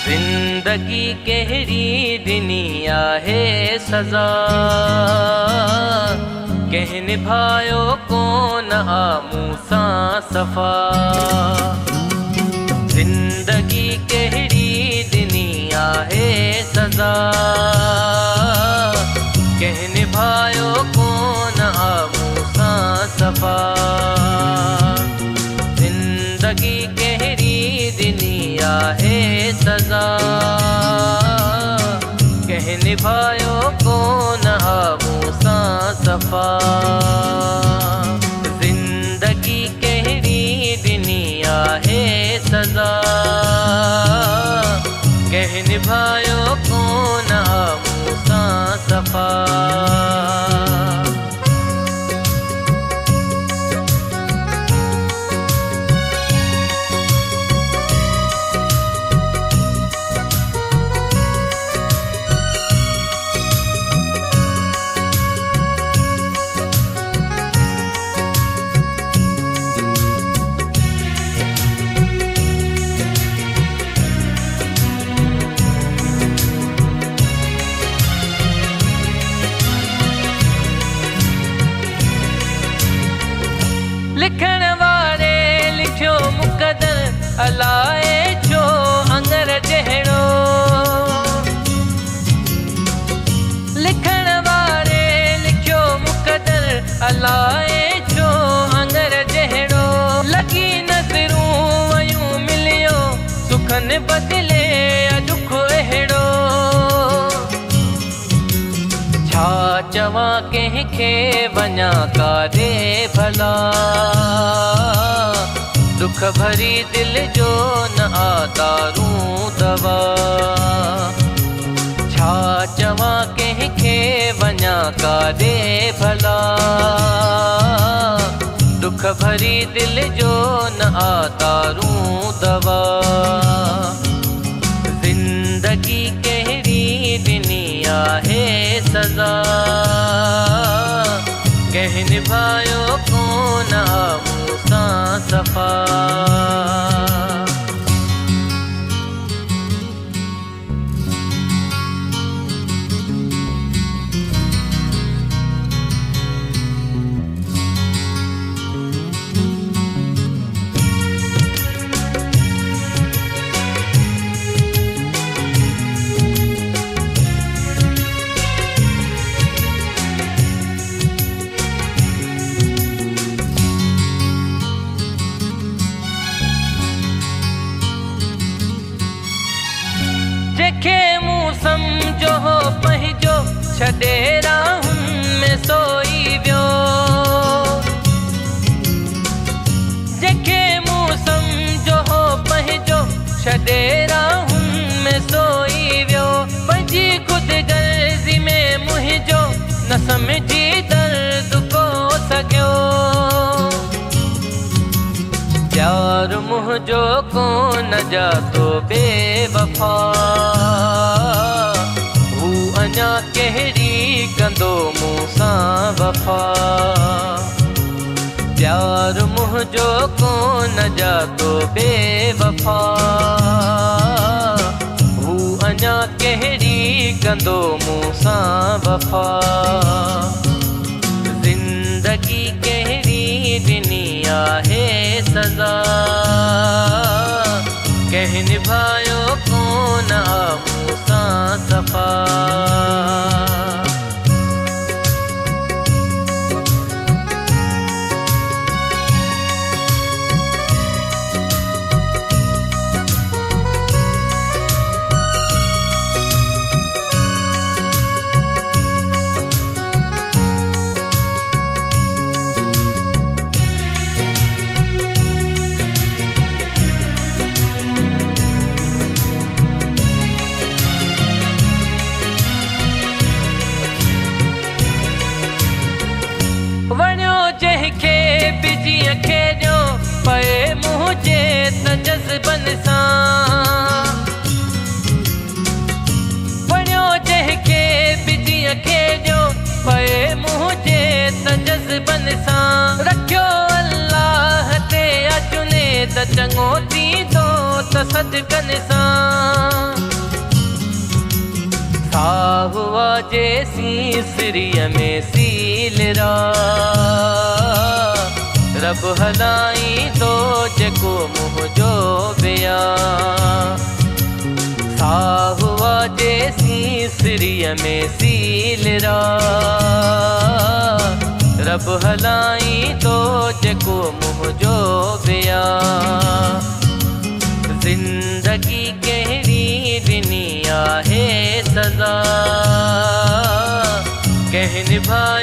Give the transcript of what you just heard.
जिंदगी कहिड़ी ॾिनी आहे सज़ा, कंहिं निभायो कोन आ मूं सां सफ़ा। जिंदगी कहिड़ी ॾिनी आहे सज़ा, कंहिं निभायो कोन आ मूं सां सफ़ा। जिंदगी कहिड़ी ॾिनी आहे सज़ा, कंहिं निभायो कोन आ मूं सां सफ़ा। जिंदगी कहिड़ी ॾिनी आहे सज़ा, कंहिं निभायो कोन आ मूं सां सफ़ा। लिखण वारे लिखियो मुक़दर अलाए छो अंगर जहिड़ो। लिखण वारे लिखियो मुक़दर अलाए छो अंगर जहिड़ो। लॻी नज़रूं वयूं मिलियो सुखनि बदिले दुख अहिड़ो। छा चवां कंहिंखे वञा काॾे भला, दुख भरी दिल जो न आदारूं दवा। छा चवां कंहिंखे वञा काॾे भला, दुख भरी दिल जो न आदारूं दवा। जिंदगी कहिड़ी ॾिनी आहे सज़ा, कंहिं निभायो कोन आ मूं सां सफ़ा। जेके मूं सम्झो हो पंहिंजो छॾे राहुनि में सोई वियो। जेके मूं सम्झो हो पंहिंजो छॾे राहुनि में सोई वियो। पंहिंजी ख़ुदगर्ज़ी में मुंहिंजो न सम्झी दर्द को सघियो। प्यार मुंहिंजो कोन जातो बेवफा, हू अञा कहिड़ी कंदो मूं सां वफ़ा। प्यार मुंहिंजो कोन जातो बेवफा, हू अञा कहिड़ी कंदो मूं सां वफ़ा। जिंदगी कहिड़ी ॾिनी आहे सज़ा, कंहिं निभायो कोन आ मूं सां सफ़ा। वणियो जंहिंखे बिजी खे ॾियो पए मुंहिंजे त जज़्बनि सां। वणियो जंहिंखे बिजी खे ॾियो पए मुंहिंजे त जज़्बनि सां। रखियो अल्लाह ते चुने त चङो थींदो त सदकनि सां। साहुआ जैसी सिरिय में सील रा रब हलाई तो जको मुँह जो बिया साहुआ जैसी सिरिय में सील रा रब हलाई तो जको मुँह जो बिया जिंदगी कहरी दुनिया है सजा कह निभाई